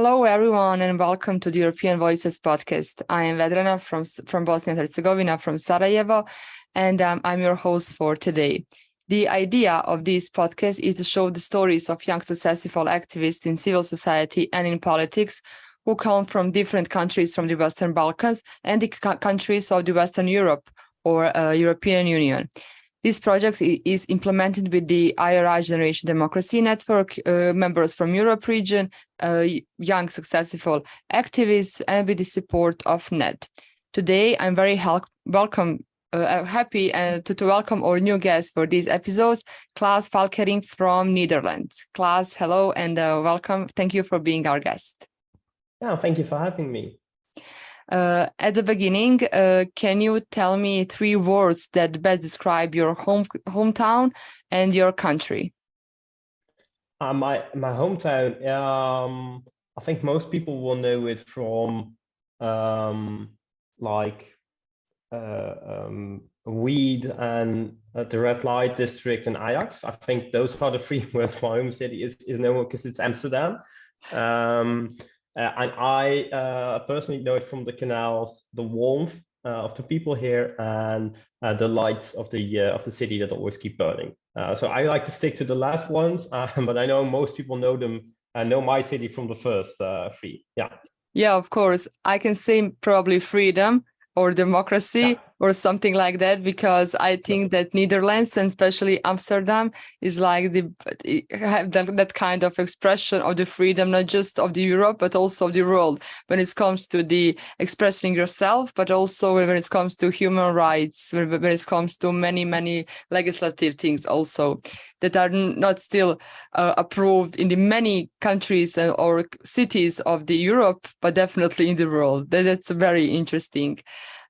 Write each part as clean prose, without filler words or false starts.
Hello, everyone, and welcome to the European Voices podcast. I am Vedrana from Bosnia and Herzegovina, from Sarajevo, and I'm your host for today. The idea of this podcast is to show the stories of young successful activists in civil society and in politics who come from different countries from the Western Balkans and the countries of the Western Europe or European Union. This project is implemented with the IRI Generation Democracy Network, members from Europe region, young successful activists, and with the support of NED. Today, I'm very happy to welcome our new guest for these episodes, Klaas Valkering from Netherlands. Klaas, hello and welcome. Thank you for being our guest. Yeah, thank you for having me. At the beginning, can you tell me 3 words that best describe your hometown and your country? My hometown. I think most people will know it from Weed and the Red Light District and Ajax. I think those are the 3 words. My home city is known because it's Amsterdam. And I personally know it from the canals, the warmth of the people here, and the lights of the city that always keep burning. So I like to stick to the last ones, but I know most people know them and know my city from the first 3. Yeah. Yeah, of course. I can say probably freedom or democracy or something like that, because I think that Netherlands and especially Amsterdam is like that kind of expression of the freedom, not just of the Europe, but also of the world when it comes to the expressing yourself, but also when it comes to human rights, when it comes to many legislative things also that are not still approved in the many countries or cities of the Europe, but definitely in the world. That's very interesting.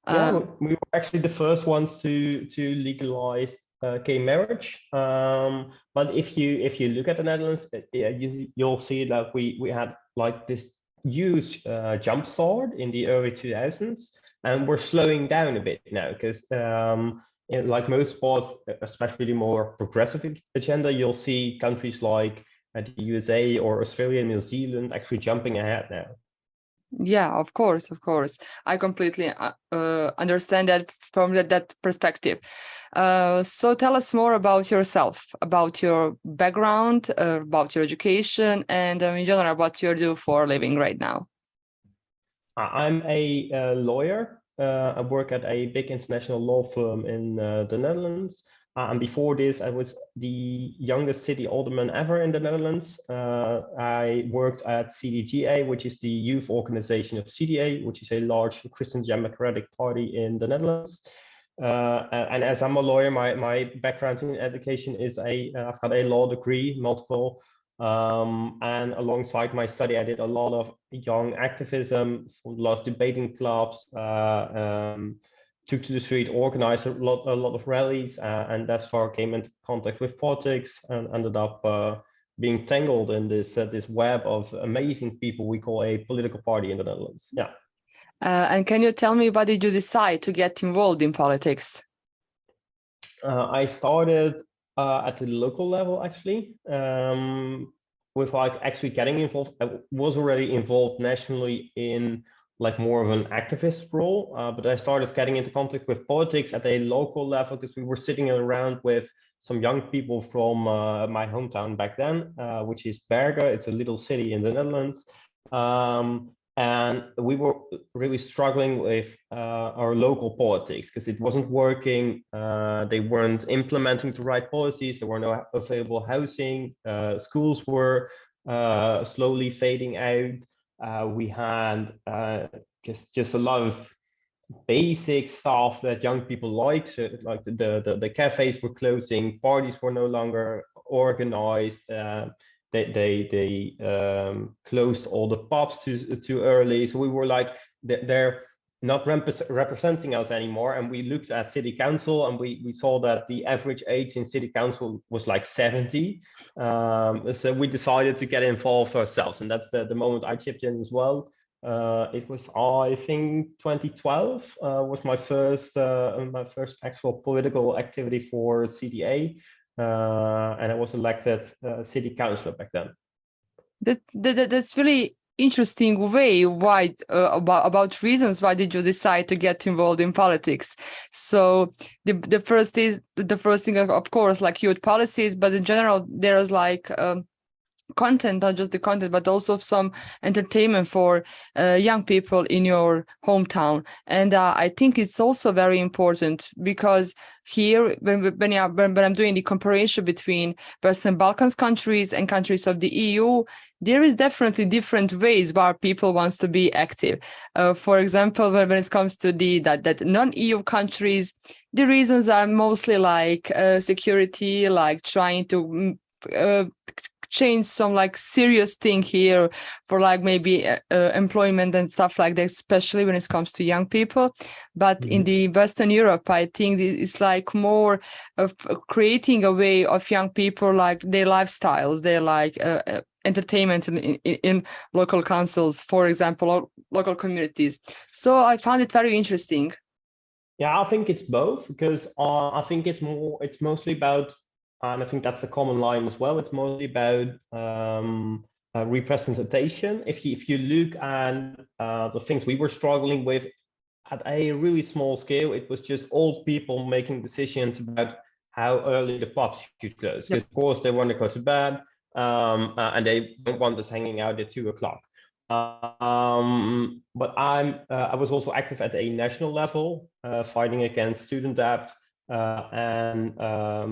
Yeah, we were actually the first ones to legalize gay marriage. But if you look at the Netherlands, you'll see that we had like this huge jump start in the early 2000s, and we're slowing down a bit now because like most sports, especially the more progressive agenda, you'll see countries like the USA or Australia and New Zealand actually jumping ahead now. Yeah, of course. I completely understand that from that perspective. So tell us more about yourself, about your background, about your education, and in general, what you do for a living right now. I'm a lawyer. I work at a big international law firm in the Netherlands. And before this, I was the youngest city alderman ever in the Netherlands. I worked at CDGA, which is the youth organization of CDA, which is a large Christian Democratic party in the Netherlands. And as I'm a lawyer, my background in education is I've got a law degree, multiple. And alongside my study, I did a lot of young activism, a lot of debating clubs, took to the street, organized a lot of rallies, and that's how I came into contact with politics and ended up being tangled in this web of amazing people we call a political party in the Netherlands. Yeah. And can you tell me, why did you decide to get involved in politics? I started at the local level, actually, with actually getting involved. I was already involved nationally in more of an activist role, but I started getting into contact with politics at a local level because we were sitting around with some young people from my hometown back then, which is Bergen. It's a little city in the Netherlands. And we were really struggling with our local politics because it wasn't working. They weren't implementing the right policies. There were no available housing. Schools were slowly fading out. We had just a lot of basic stuff that young people like. So like the cafes were closing, parties were no longer organized. They closed all the pubs too early. So we were like, they're not representing us anymore. And we looked at city council and we saw that the average age in city council was like 70. So we decided to get involved ourselves. And that's the moment I chipped in as well. It was, I think, 2012 was my first actual political activity for CDA. And I was elected city councillor back then. That's really interesting way why about reasons why did you decide to get involved in politics. So the first thing, of course, like youth policies, but in general there's like content, not just the content, but also some entertainment for young people in your hometown. And I think it's also very important because here, when I'm doing the comparison between Western Balkans countries and countries of the EU, there is definitely different ways where people wants to be active. For example, when it comes to that non-EU countries, the reasons are mostly like security, like trying to change some like serious thing here for like maybe employment and stuff like that, especially when it comes to young people. But in the Western Europe, I think it's like more of creating a way of young people, like their lifestyles, their like entertainment in local councils, for example, or local communities. So I found it very interesting. Yeah, I think it's both, because I think it's mostly about, and I think that's the common line as well, it's mostly about representation. If you look at the things we were struggling with at a really small scale, it was just old people making decisions about how early the pubs should close, because of course they want to go to bed, and they don't want us hanging out at 2 o'clock. But I was also active at a national level, fighting against student debt, and our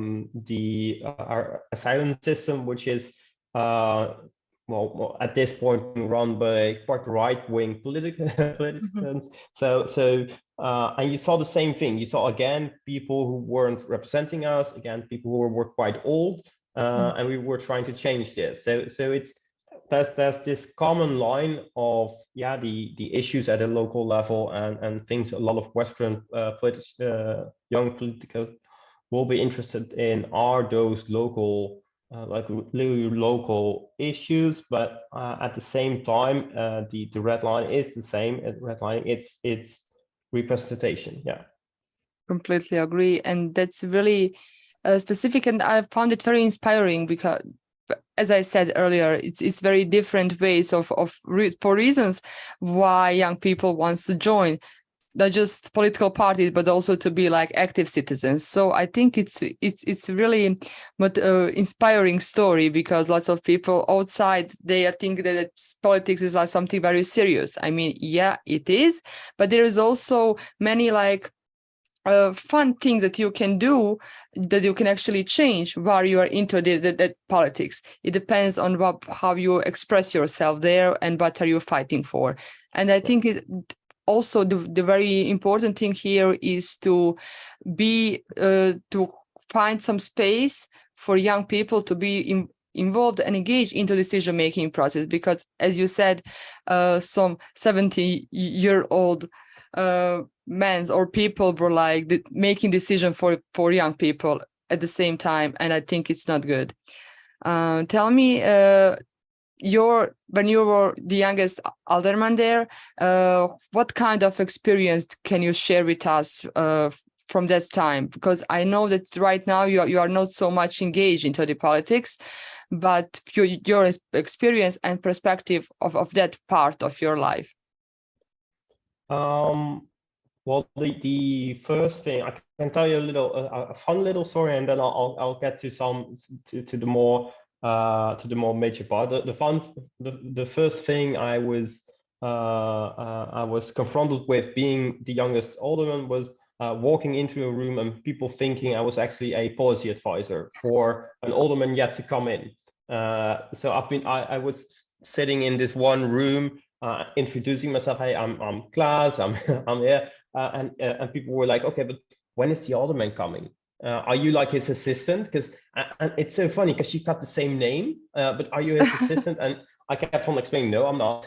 asylum system, which is well, at this point being run by quite right-wing politicians. So and you saw the same thing. You saw again people who weren't representing us, again people who were quite old, and we were trying to change this. So it's there's this common line of the issues at a local level, and things a lot of Western young politicals will be interested in are those local like really local issues. But at the same time, the red line is the same. Red line, it's representation. Yeah, Completely agree, and that's really specific, and I found it very inspiring because, as I said earlier, it's very different ways for reasons why young people wants to join, not just political parties, but also to be like active citizens. So I think it's really inspiring story, because lots of people outside, they think that politics is like something very serious. I mean, yeah, it is, but there is also many like fun things that you can do, that you can actually change while you are into the politics. It depends on how you express yourself there and what are you fighting for. And I think also the very important thing here is to find some space for young people to be involved and engaged into decision-making process, because as you said, some 70-year-old men or people were like making decision for young people at the same time, and I think it's not good. Tell me, when you were the youngest alderman there, what kind of experience can you share with us from that time? Because I know that right now you are not so much engaged into the politics, but your experience and perspective of that part of your life. Well, the first thing I can tell you a fun little story, and then I'll get to the more major part. The first thing I was confronted with being the youngest alderman was walking into a room and people thinking I was actually a policy advisor for an alderman yet to come in. So I was sitting in this one room, introducing myself. Hey, I'm Klaas. I'm here, and people were like, okay, but when is the alderman coming? Are you like his assistant? Because and it's so funny because she got the same name, but are you his assistant? And I kept on explaining, no, I'm not.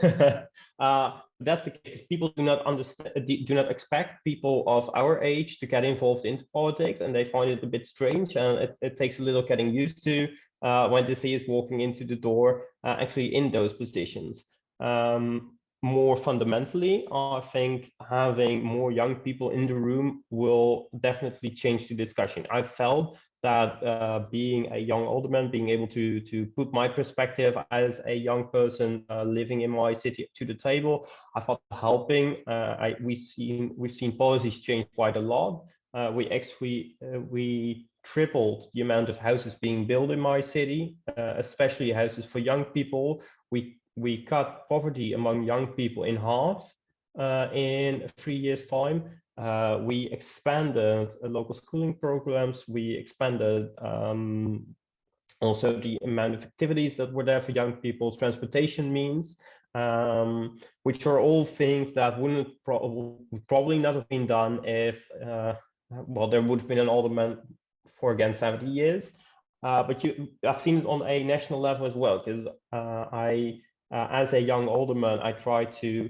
That's the case. People do not expect people of our age to get involved into politics, and they find it a bit strange, and it takes a little getting used to when they see us walking into the door, actually in those positions. More fundamentally, I think having more young people in the room will definitely change the discussion. I felt that being a young alderman, being able to put my perspective as a young person living in my city to the table, I thought helping. We've seen policies change quite a lot. We tripled the amount of houses being built in my city, especially houses for young people. We cut poverty among young people in half in 3 years' time. We expanded local schooling programs. We expanded also the amount of activities that were there for young people, transportation means, which are all things that would probably not have been done if, well, there would have been an alderman for again 70 years. But I've seen it on a national level as well, because as a young alderman, I try to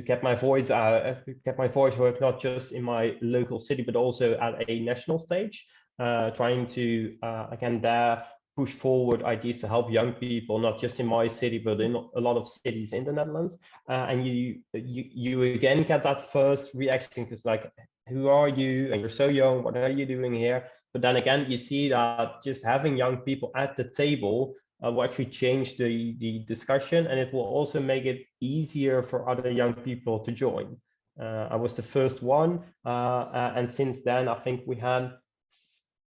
get my voice heard, not just in my local city, but also at a national stage, trying to again there push forward ideas to help young people, not just in my city, but in a lot of cities in the Netherlands. And you again get that first reaction, because like, who are you? And you're so young, what are you doing here? But then again, you see that just having young people at the table will actually change the discussion, and it will also make it easier for other young people to join. I was the first one, and since then, I think we had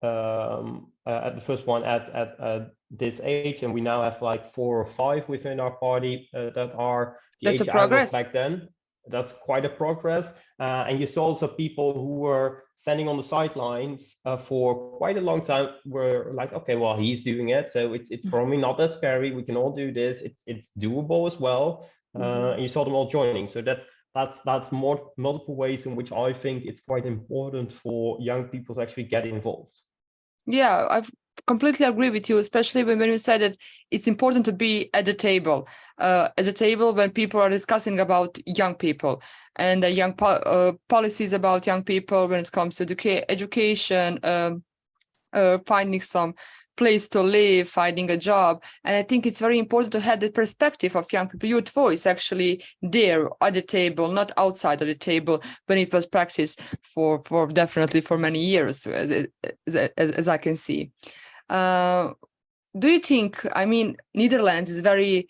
at the first one at this age, and we now have like 4 or 5 within our party that are the That's age a I was progress. back then. That's quite a progress. And you saw also people who were standing on the sidelines for quite a long time were like, okay, well, he's doing it, so it's probably not that scary. We can all do this. It's doable as well. And you saw them all joining. So that's more multiple ways in which I think it's quite important for young people to actually get involved. Yeah, I completely agree with you, especially when you said that it's important to be at the table, at the table when people are discussing about young people and young policies about young people when it comes to education, finding some place to live, finding a job. And I think it's very important to have the perspective of young people, youth voice actually there at the table, not outside of the table when it was practiced for definitely for many years, as I can see. Do you think, I mean, Netherlands is a very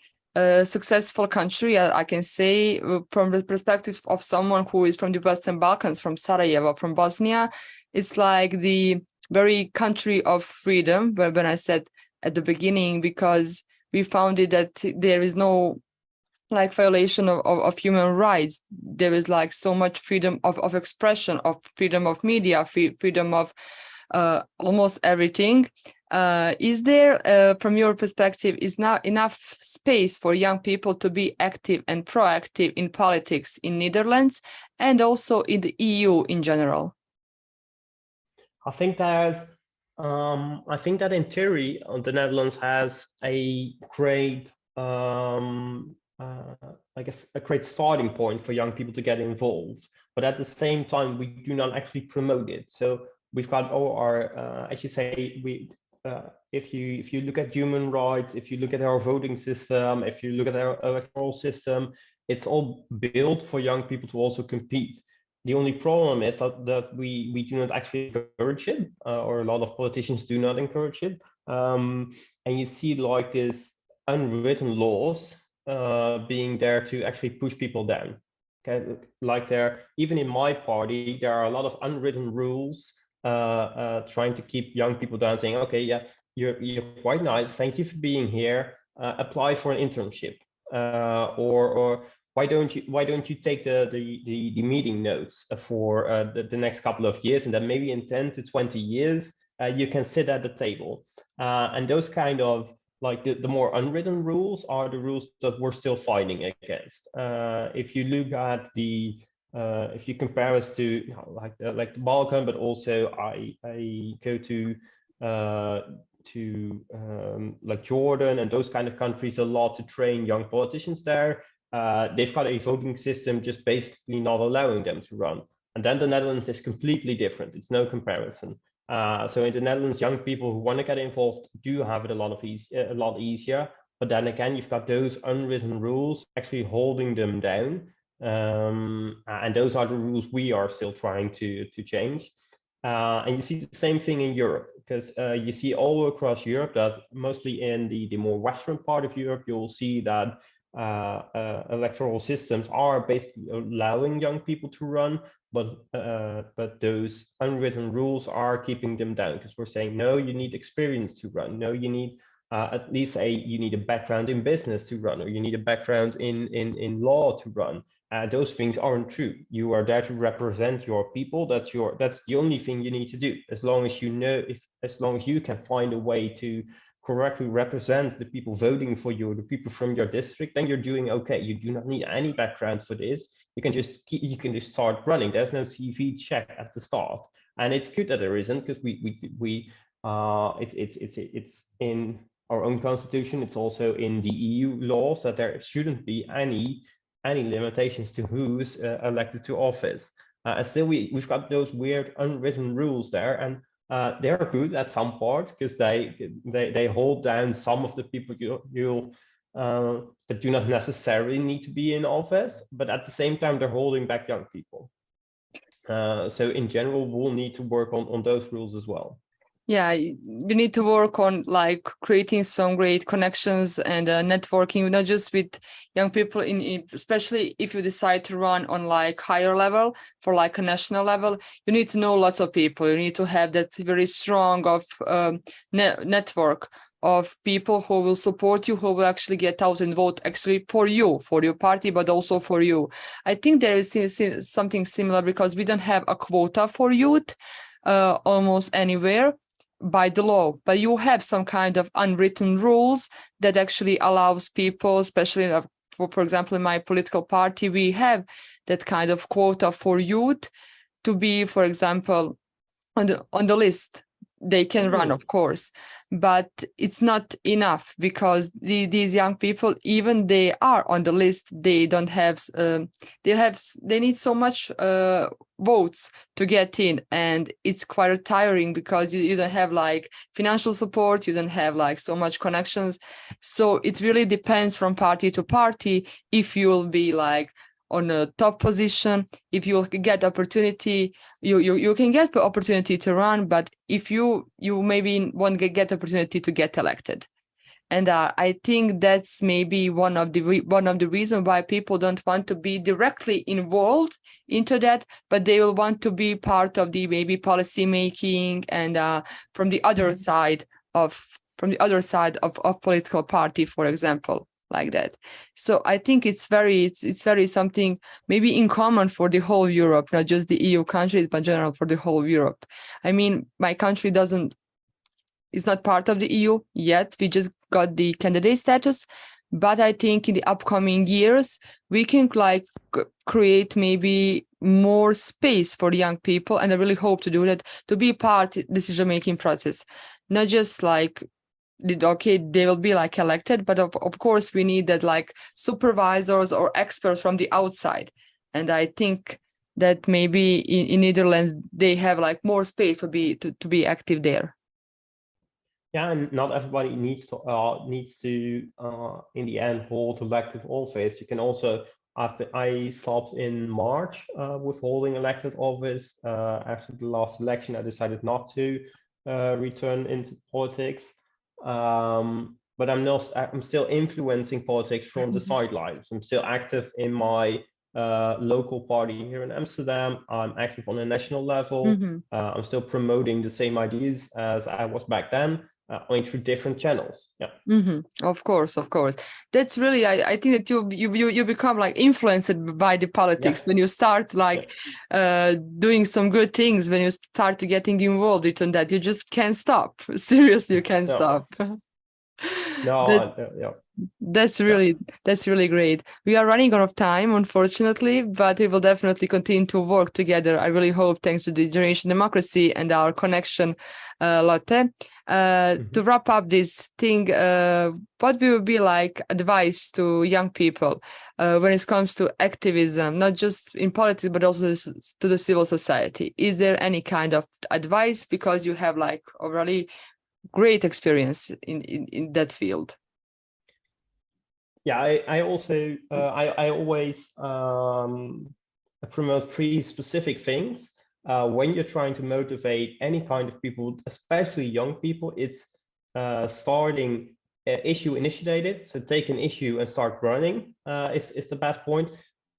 successful country, I can say, from the perspective of someone who is from the Western Balkans, from Sarajevo, from Bosnia. It's like the very country of freedom, when I said at the beginning, because we found it that there is no like violation of human rights. There is like so much freedom of expression, of freedom of media, freedom of almost everything. Is there, from your perspective, is not enough space for young people to be active and proactive in politics in Netherlands and also in the EU in general? I think that in theory, the Netherlands has a great, I guess, a great starting point for young people to get involved. But at the same time, we do not actually promote it. So we've got all our, as you say, if you look at human rights, if you look at our voting system, if you look at our electoral system, it's all built for young people to also compete. The only problem is that we do not actually encourage it, or a lot of politicians do not encourage it. And you see like this unwritten laws being there to actually push people down. Okay, like even in my party, there are a lot of unwritten rules trying to keep young people down, saying, okay, yeah, you're quite nice, thank you for being here, apply for an internship, or why don't you take the meeting notes for the next couple of years, and then maybe in 10 to 20 years you can sit at the table. And those kind of like the more unwritten rules are the rules that we're still fighting against. If you look at if you compare us to like the Balkan, but also I go to like Jordan and those kind of countries a lot to train young politicians there. They've got a voting system just basically not allowing them to run. And then the Netherlands is completely different. It's no comparison. So in the Netherlands, young people who want to get involved do have it a lot easier. But then again, you've got those unwritten rules actually holding them down. And those are the rules we are still trying to change. And you see the same thing in Europe, because you see all across Europe that mostly in the more Western part of Europe, you'll see that electoral systems are basically allowing young people to run, but those unwritten rules are keeping them down, because we're saying, no, you need experience to run. No, you need at least you need a background in business to run, or you need a background in law to run. Those things aren't true. You are there to represent your people. That's the only thing you need to do. As long as you know, as long as you can find a way to correctly represent the people voting for you, the people from your district, then you're doing okay. You do not need any background for this. You can just start running. There's no CV check at the start, and it's good that there isn't, because it's in our own constitution. It's also in the EU laws that there shouldn't be any limitations to who's elected to office. And still, we've got those weird unwritten rules there, and they're good at some part, because they hold down some of the people you'll that do not necessarily need to be in office, but at the same time, they're holding back young people. So in general, we'll need to work on those rules as well. Yeah, you need to work on like creating some great connections and networking, not just with young people, especially if you decide to run on like higher level for like a national level. You need to know lots of people. You need to have that very strong of network of people who will support you, who will actually get out and vote actually for you, for your party, but also for you. I think there is something similar, because we don't have a quota for youth almost anywhere by the law, but you have some kind of unwritten rules that actually allows people, especially for example, in my political party, we have that kind of quota for youth to be, for example, on the list. They can run, of course, but it's not enough, because these young people, even they are on the list, they don't have they need so much votes to get in, and it's quite tiring, because you don't have like financial support, you don't have like so much connections. So it really depends from party to party if you'll be like on a top position. If you get opportunity, you can get the opportunity to run, but if you maybe won't get opportunity to get elected. And I think that's maybe one of the reasons why people don't want to be directly involved into that, but they will want to be part of the maybe policy making and from the other side of political party, for example, like that. So I think it's very something maybe in common for the whole Europe, not just the EU countries, but general for the whole Europe. I mean, my country is not part of the EU yet. We just got the candidate status, but I think in the upcoming years we can like create maybe more space for young people, and I really hope to do that, to be part decision making process, not just like okay, they will be like elected, but of course we need that like supervisors or experts from the outside. And I think that maybe in Netherlands they have like more space to be active there. Yeah, and not everybody needs to in the end hold elective office. You can also, I stopped in March with holding elected office. After the last election, I decided not to return into politics. But I'm still influencing politics from the sidelines. I'm still active in my local party here in Amsterdam. I'm active on a national level. I'm still promoting the same ideas as I was back then, only through different channels. Yeah. Of course. That's really, I think that you become like influenced by the politics when you start like doing some good things. When you start getting involved in that, you just can't stop. Seriously, you can't stop. That's really great. We are running out of time, unfortunately, but we will definitely continue to work together. I really hope, thanks to the Generation Democracy and our connection, Lotte. To wrap up this thing, what will be like advice to young people when it comes to activism, not just in politics, but also to the civil society? Is there any kind of advice, because you have like a really great experience in that field? Yeah, I also I always promote three specific things. when you're trying to motivate any kind of people, especially young people, it's starting issue initiated. So take an issue and start running is the best point.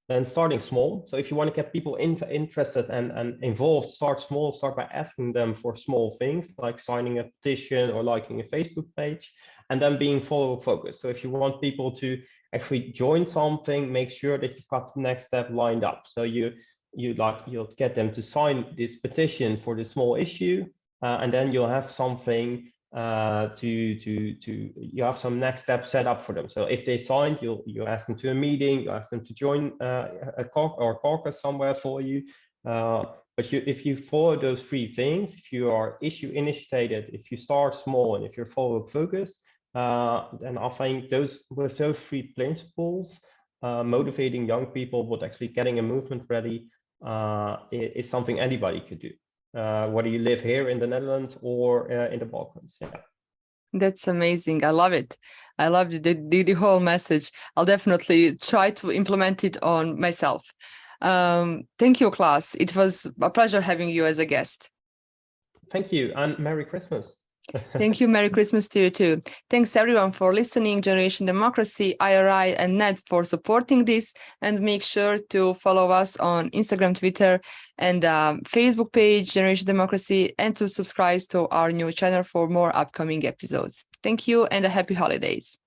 And starting small. So if you want to get people interested and involved, start small. Start by asking them for small things like signing a petition or liking a Facebook page, and then being follow-up focused. So if you want people to actually join something, make sure that you've got the next step lined up. So you'll get them to sign this petition for the small issue, and then you'll have something you have some next steps set up for them. So if they signed, you ask them to a meeting, you ask them to join a caucus somewhere for you. But if you follow those three things, if you are issue initiated, if you start small, and if you're follow-up focused, then I think with those three principles, motivating young people, but actually getting a movement ready is something anybody could do. Whether you live here in the Netherlands or in the Balkans. Yeah. That's amazing. I love it. I love the whole message. I'll definitely try to implement it on myself. Thank you, Klaas. It was a pleasure having you as a guest. Thank you, and Merry Christmas. Thank you. Merry Christmas to you too. Thanks everyone for listening. Generation Democracy, IRI, and NED for supporting this. And make sure to follow us on Instagram, Twitter, and Facebook page, Generation Democracy, and to subscribe to our new channel for more upcoming episodes. Thank you and a happy holidays.